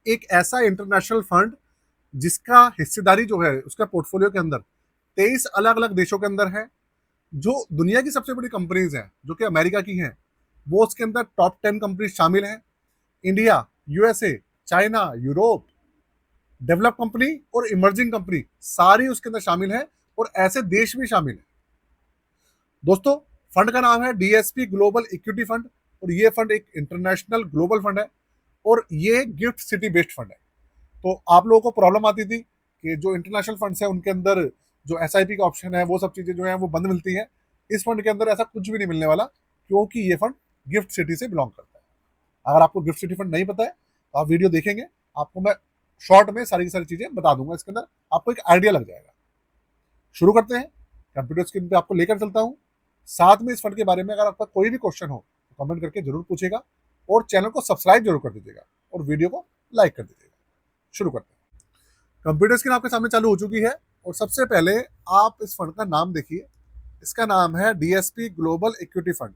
एक ऐसा international fund जिसका हिस्सेदारी जो है उसका पोर्टफोलियो के अंदर 23 अलग अलग देशों के अंदर है, जो दुनिया की सबसे बड़ी कंपनीज हैं जो कि अमेरिका की हैं, वो उसके अंदर टॉप 10 कंपनीज शामिल हैं। India, USA, China, Europe, develop company और इमर्जिंग कंपनी सारी उसके अंदर शामिल है, और ऐसे देश भी शामिल है। दोस्तों, फंड का नाम है डीएसपी ग्लोबल इक्विटी फंड, और ये फंड एक इंटरनेशनल ग्लोबल फंड है, और ये गिफ्ट सिटी बेस्ड फंड है। तो आप लोगों को प्रॉब्लम आती थी कि जो इंटरनेशनल फंड्स है उनके अंदर जो एसआईपी का ऑप्शन है वो सब चीजें जो है वो बंद मिलती हैं। इस फंड के अंदर ऐसा कुछ भी नहीं मिलने वाला, क्योंकि ये फंड गिफ्ट सिटी से बिलोंग करता है। अगर आपको गिफ्ट सिटी फंड नहीं पता है तो आप वीडियो देखेंगे, आपको मैं शॉर्ट में सारी की सारी चीजें बता दूंगा, इसके अंदर आपको एक आइडिया लग जाएगा। शुरू करते हैं। कंप्यूटर स्क्रीन पे आपको लेकर चलता हूँ। साथ में इस फंड के बारे में अगर आपका कोई भी क्वेश्चन हो तो कमेंट करके जरूर पूछेगा, और चैनल को सब्सक्राइब जरूर कर दीजिएगा, और वीडियो को लाइक कर दीजिएगा। शुरू करते हैं। कंप्यूटर स्क्रीन आपके सामने चालू हो चुकी है, और सबसे पहले आप इस फंड का नाम देखिए। इसका नाम है डीएसपी ग्लोबल इक्विटी फंड।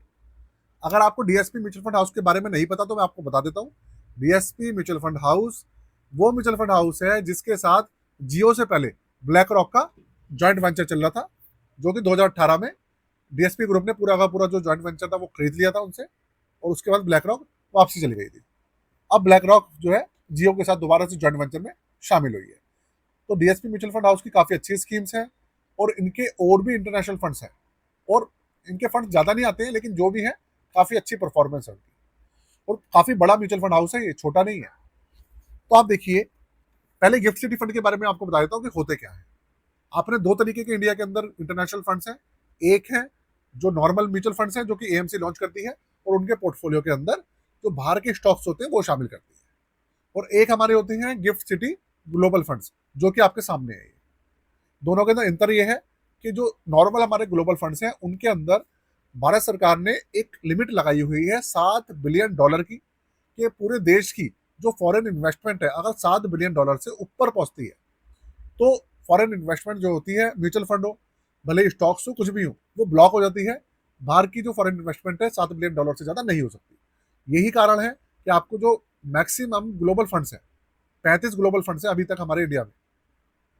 अगर आपको डीएसपी म्यूचुअल फंड हाउस के बारे में नहीं पता तो मैं आपको बता देता हूँ। डीएसपी म्यूचुअल फंड हाउस वो म्यूचुअल फंड हाउस है जिसके साथ जियो से पहले ब्लैक रॉक का जॉइंट वेंचर चल रहा था, जो कि 2018 में डीएसपी ग्रुप ने पूरा का पूरा जो जॉइंट वेंचर था वो खरीद लिया था उनसे, और उसके बाद ब्लैक रॉक वापसी चली गई थी। अब ब्लैक रॉक जो है जियो के साथ दोबारा से जॉइंट वेंचर में शामिल हुई है। तो डीएसपी म्यूचुअल फंड हाउस की काफ़ी अच्छी स्कीम्स हैं, और इनके और भी इंटरनेशनल फंड्स हैं, और इनके फंड ज़्यादा नहीं आते हैं, लेकिन जो भी है काफ़ी अच्छी परफॉर्मेंस है उनकी, और काफ़ी बड़ा म्यूचुअल फंड हाउस है, ये छोटा नहीं है। तो आप देखिए, पहले गिफ्ट सिटी फंड के बारे में आपको बता देता हूँ कि होते क्या है। आपने दो तरीके के इंडिया के अंदर इंटरनेशनल फंड्स हैं। एक है जो नॉर्मल म्यूचुअल फंड्स हैं जो कि एएमसी लॉन्च करती है, और उनके पोर्टफोलियो के अंदर जो बाहर के स्टॉक्स होते हैं वो शामिल करती है। और एक हमारे होते हैं गिफ्ट सिटी ग्लोबल फंड्स, जो कि आपके सामने है। दोनों के अंदर अंतर यह है कि जो नॉर्मल हमारे ग्लोबल फंड्स हैं उनके अंदर भारत सरकार ने एक लिमिट लगाई हुई है $7 बिलियन की, कि पूरे देश की जो फॉरेन इन्वेस्टमेंट है अगर $7 बिलियन से ऊपर पहुंचती है तो फॉरेन इन्वेस्टमेंट जो होती है, म्यूचुअल फंड हो, भले ही स्टॉक्स हो, कुछ भी हो, वो ब्लॉक हो जाती है। बाहर की जो फॉरेन इन्वेस्टमेंट है $7 बिलियन से ज़्यादा नहीं हो सकती। यही कारण है कि आपको जो मैक्सिमम ग्लोबल फंड्स हैं, 35 ग्लोबल फंड्स हैं अभी तक हमारे इंडिया में,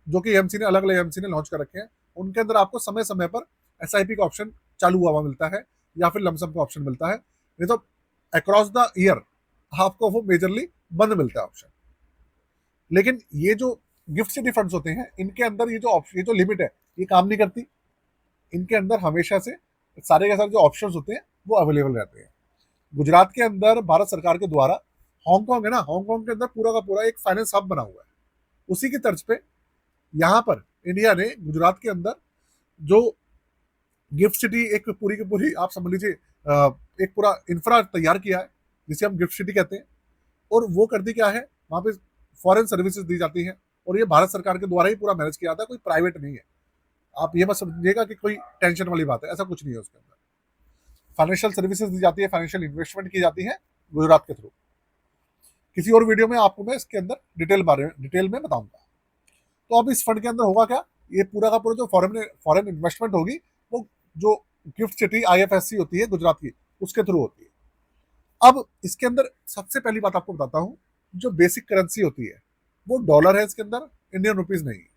जो कि एमसी ने अलग अलग एमसी ने लॉन्च कर रखे हैं। उनके अंदर आपको समय समय पर एसआईपी का ऑप्शन चालू हुआ मिलता है, या फिर लमसम का ऑप्शन मिलता है, नहीं तो अक्रॉस द ईयर आपको वो मेजरली बंद मिलता है ऑप्शन। लेकिन ये जो गिफ्ट सिटी फंड्स होते हैं इनके अंदर ये जो लिमिट है ये काम नहीं करती। इनके अंदर हमेशा से सारे के सारे जो ऑप्शन होते हैं वो अवेलेबल रहते हैं। गुजरात के अंदर भारत सरकार के द्वारा हांगकांग है ना, हांगकांग के अंदर पूरा का पूरा एक फाइनेंस हब बना हुआ है। उसी की तर्ज पे यहाँ पर इंडिया ने गुजरात के अंदर जो गिफ्ट सिटी एक पूरी की पूरी आप समझ लीजिए एक पूरा इंफ्रा तैयार किया है, जिसे हम गिफ्ट सिटी कहते हैं। और वो करती क्या है, वहाँ पे फॉरेन सर्विसेज दी जाती हैं, और ये भारत सरकार के द्वारा ही पूरा मैनेज किया जाता है, कोई प्राइवेट नहीं है। आप ये मत समझिएगा कि कोई टेंशन वाली बात है, ऐसा कुछ नहीं है। उसके अंदर फाइनेंशियल सर्विसेज दी जाती है, फाइनेंशियल इन्वेस्टमेंट की जाती है गुजरात के थ्रू। किसी और वीडियो में आपको मैं इसके अंदर डिटेल में बताऊंगा। तो अब इस फंड के अंदर होगा क्या, ये पूरा का पूरा जो फॉरेन इन्वेस्टमेंट होगी वो जो गिफ्ट सिटी आईएफएससी होती है गुजरात की, उसके थ्रू होती है। अब इसके अंदर सबसे पहली बात आपको बताता हूँ, जो बेसिक करेंसी होती है वो डॉलर है इसके अंदर, इंडियन रुपीज नहीं है।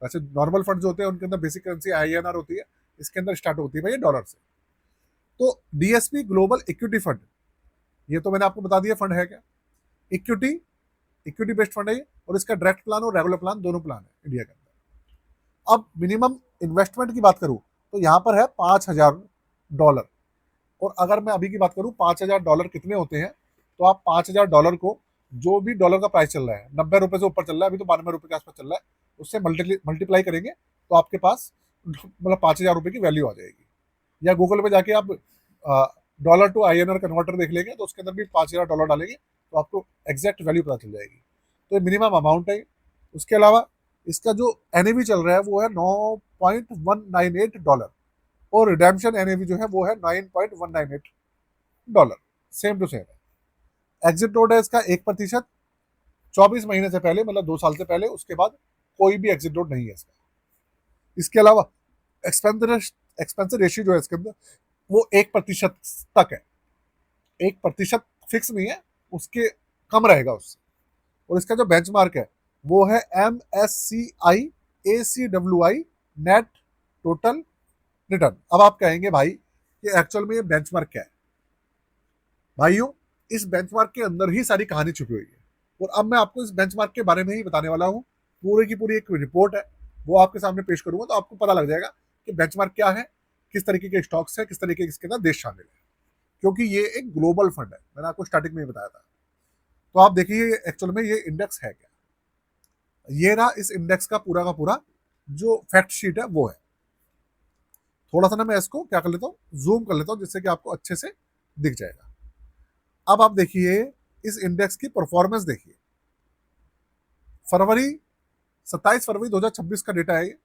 वैसे नॉर्मल फंड जो होते हैं उनके अंदर बेसिक करेंसी आईएनआर होती है, इसके अंदर स्टार्ट होती है भाई डॉलर से। तो डीएसपी ग्लोबल इक्विटी फंड, ये तो मैंने आपको बता दिया फंड है क्या। इक्विटी इक्विटी बेस्ड फंड है ये, और इसका डायरेक्ट प्लान और रेगुलर प्लान दोनों प्लान है इंडिया के अंदर। अब मिनिमम इन्वेस्टमेंट की बात करूं तो यहाँ पर है $5,000। और अगर मैं अभी की बात करूं $5,000 कितने होते हैं, तो आप $5,000 को, जो भी डॉलर का प्राइस चल रहा है, 90 रुपए से ऊपर चल रहा है, अभी तो 92 रुपए के आसपास चल रहा है, उससे मल्टीप्लाई करेंगे तो आपके पास मतलब $5,000 की वैल्यू आ जाएगी। या गूगल पे जाके आप डॉलर टू आईएनआर कन्वर्टर देख लेंगे तो उसके अंदर भी $5,000 डालेंगे तो आपको एग्जैक्ट वैल्यू पता चल जाएगी। तो ये मिनिमम अमाउंट है। उसके अलावा इसका जो एनएवी चल रहा है वो है $9.198, और रिडेम्पशन एनएवी जो है वो है $9.198। सेम टू सेम है। एग्जिट रोड है इसका 1%, 24 महीने से पहले, मतलब 2 साल से पहले, उसके बाद कोई भी एग्जिट रोड नहीं है इसका। इसके अलावा एक्सपेंस रेशियो जो है इसके अंदर वो 1% तक है। 1% फिक्स नहीं है, उसके कम रहेगा उससे। और इसका जो बेंचमार्क है वो है MSCI ACWI net total return. अब आप कहेंगे भाई कि एक्चुअल में ये बेंचमार्क क्या है? भाइयों, इस बेंचमार्क के अंदर ही सारी कहानी छुपी हुई है, और अब मैं आपको इस बेंचमार्क के बारे में ही बताने वाला हूँ। पूरी की पूरी एक रिपोर्ट है, वो आपके सामने पेश करूंगा, तो आपको पता लग जाएगा कि बेंचमार्क क्या है, किस तरीके के स्टॉक्स है, किस तरीके के इसके अंदर देश शामिल है, क्योंकि ये एक ग्लोबल फंड है, मैंने आपको स्टार्टिंग में ही बताया था। तो आप देखिए एक्चुअल में ये इंडेक्स है क्या। ये रहा इस इंडेक्स का पूरा जो फैक्ट शीट है वो है। थोड़ा सा ना मैं इसको क्या कर लेता हूँ, जूम कर लेता हूँ, जिससे कि आपको अच्छे से दिख जाएगा। अब आप देखिए इस इंडेक्स की परफॉर्मेंस देखिए। फरवरी 27 फरवरी 2026 का डेटा है ये,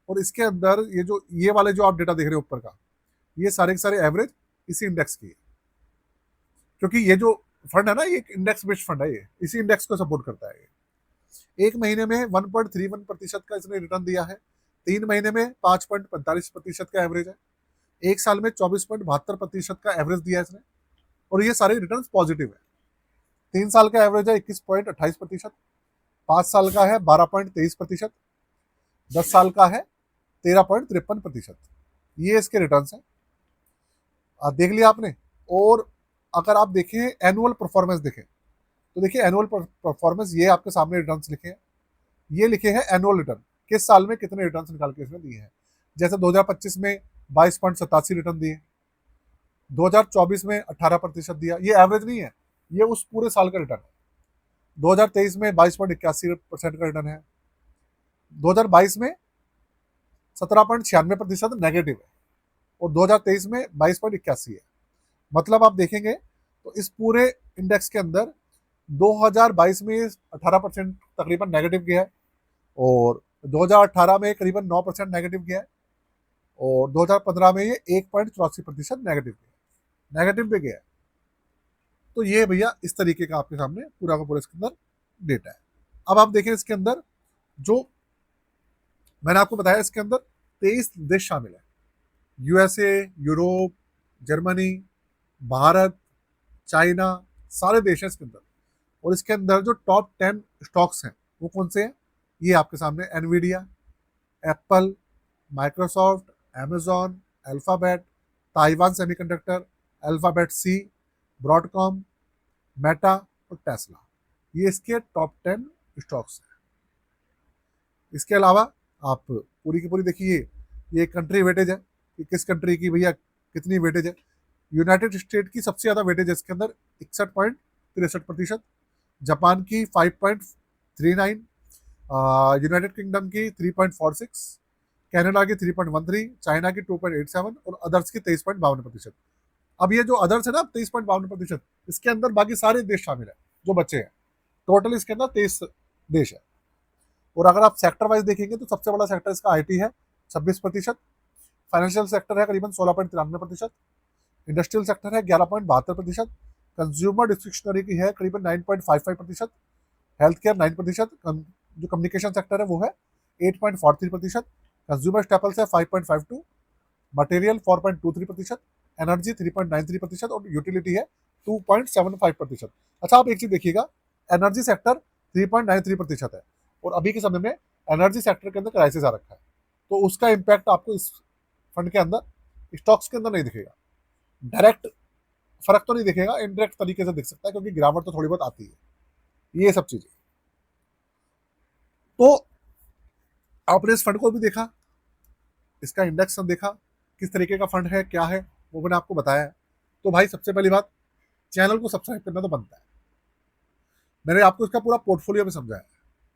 और इसके अंदर ये वाले जो आप डेटा देख रहे हो ऊपर का, ये सारे के सारे एवरेज इसी इंडेक्स की है, क्योंकि ये जो फंड है ना, ये एक इंडेक्स बेस्ड फंड है, ये इसी इंडेक्स को सपोर्ट करता है। ये एक महीने में 1.31% का इसने रिटर्न दिया है, 3 महीने में 5.45% का एवरेज है, एक साल में 24.72% का एवरेज दिया है इसने, और ये सारे रिटर्न पॉजिटिव है। 3 साल का एवरेज है 21.28%, 5 साल का है 12.23%, 10 साल का है 13.53%। ये इसके रिटर्न है, देख लिया आपने। और अगर आप देखें एनुअल परफॉर्मेंस देखें, तो देखिए एनुअल परफॉर्मेंस, ये आपके सामने रिटर्न्स लिखे हैं, ये लिखे हैं एनुअल रिटर्न, किस साल में कितने रिटर्न्स निकाल के इसने दिए हैं। जैसे 2025 में 22.87 रिटर्न दिए, 2024 में 18% दिया, ये एवरेज नहीं है, ये उस पूरे साल का रिटर्न है। 2023 में 22.81% का रिटर्न है, 2022 में 17.96% नेगेटिव है, और 2023 में 22.81 है। मतलब आप देखेंगे तो इस पूरे इंडेक्स के अंदर 2022 में 18% तकरीबन नेगेटिव गया है, और 2018 में करीबन 9% नेगेटिव गया है, और 2015 में ये 1.84% नेगेटिव गया, नेगेटिव भी गया है। तो ये भैया इस तरीके का आपके सामने पूरा का पूरा इसके अंदर डेटा है। अब आप देखें इसके अंदर जो मैंने आपको बताया, इसके अंदर 23 देश शामिल है, USA, Europe, Germany, Bharat, China, सारे देश हैं इसके अंदर। और इसके अंदर जो टॉप 10 स्टॉक्स हैं वो कौन से हैं, ये आपके सामने Nvidia, Apple, Microsoft, Amazon, Alphabet, Taiwan semiconductor, Alphabet C, Broadcom, Meta और टेस्ला, ये इसके टॉप 10 स्टॉक्स हैं। इसके अलावा आप पूरी की पूरी देखिए, ये कंट्री वेटेज है कि किस कंट्री की भैया कितनी वेटेज है। यूनाइटेड स्टेट की सबसे ज़्यादा वेटेज है इसके अंदर 61.63%, जापान की 5.39, यूनाइटेड किंगडम की 3.46, कनाडा की 3.13, चाइना की 2.87 और अदर्स की 23.52%। अब ये जो अदर्स है ना 23.52%, इसके अंदर बाकी सारे देश शामिल है जो बच्चे हैं, टोटल इसके अंदर 23 देश है। और अगर आप सेक्टर वाइज देखेंगे तो सबसे बड़ा सेक्टर इसका आईटी है 26%, फाइनेंशियल सेक्टर है करीबन 16.93%, इंडस्ट्रियल सेक्टर है 11.72%, कंज्यूमर डिस्क्रिप्शनरी की है करीबन 9.55%, हेल्थ केयर 9%, जो कम्युनिकेशन सेक्टर है वो है 8.43%, कंज्यूमर स्टेपल्स है 5.52%, मटेरियल 4.23%, एनर्जी 3.93% और यूटिलिटी है 2.75%। अच्छा, आप एक चीज देखिएगा, एनर्जी सेक्टर 3.93% है, और अभी के समय में एनर्जी सेक्टर के अंदर क्राइसिस आ रखा है, तो उसका इम्पैक्ट आपको इस फंड के अंदर स्टॉक्स के अंदर नहीं दिखेगा। डायरेक्ट फर्क तो नहीं दिखेगा, इनडायरेक्ट तरीके से दिख सकता है, क्योंकि गिरावट तो थोड़ी बहुत आती है, ये सब चीजें। तो आपने इस फंड को भी देखा, इसका इंडेक्स देखा, किस तरीके का फंड है, क्या है, वो मैंने आपको बताया है। तो भाई सबसे पहली बात, चैनल को सब्सक्राइब करना तो बनता है। मैंने आपको इसका पूरा पोर्टफोलियो में समझाया है।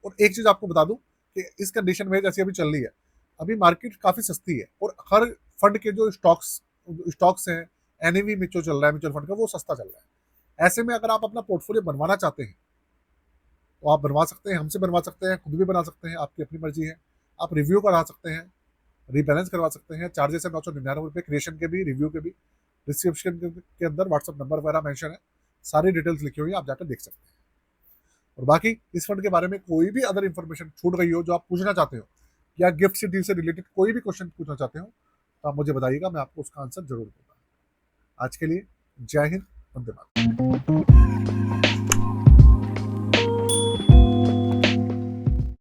और एक चीज आपको बता दूं कि इस कंडीशन में जैसे अभी चल रही है, अभी मार्केट काफी सस्ती है, और हर फंड के जो स्टॉक्स हैं, एनएवी में जो चल रहा है म्यूचुअल फंड का, वो सस्ता चल रहा है। ऐसे में अगर आप अपना पोर्टफोलियो बनवाना चाहते हैं तो आप बनवा सकते हैं, हमसे बनवा सकते हैं, खुद भी बना सकते हैं, आपकी अपनी मर्जी है। आप रिव्यू करा सकते हैं, रीबैलेंस करवा सकते हैं। चार्जेस है 999 क्रिएशन के भी, रिव्यू के भी। डिस्क्रिप्शन के अंदर व्हाट्सअप नंबर वगैरह मेंशन है, सारी डिटेल्स लिखी हुई है, आप जाकर देख सकते हैं। और बाकी इस फंड के बारे में कोई भी अदर इन्फॉर्मेशन छूट गई हो जो आप पूछना चाहते हो, या गिफ्ट सिटी से रिलेटेड कोई भी क्वेश्चन पूछना चाहते हो, तो आप मुझे बताइएगा, मैं आपको उसका आंसर जरूर दूंगा। आज के लिए जय हिंद, वंदे मातरम।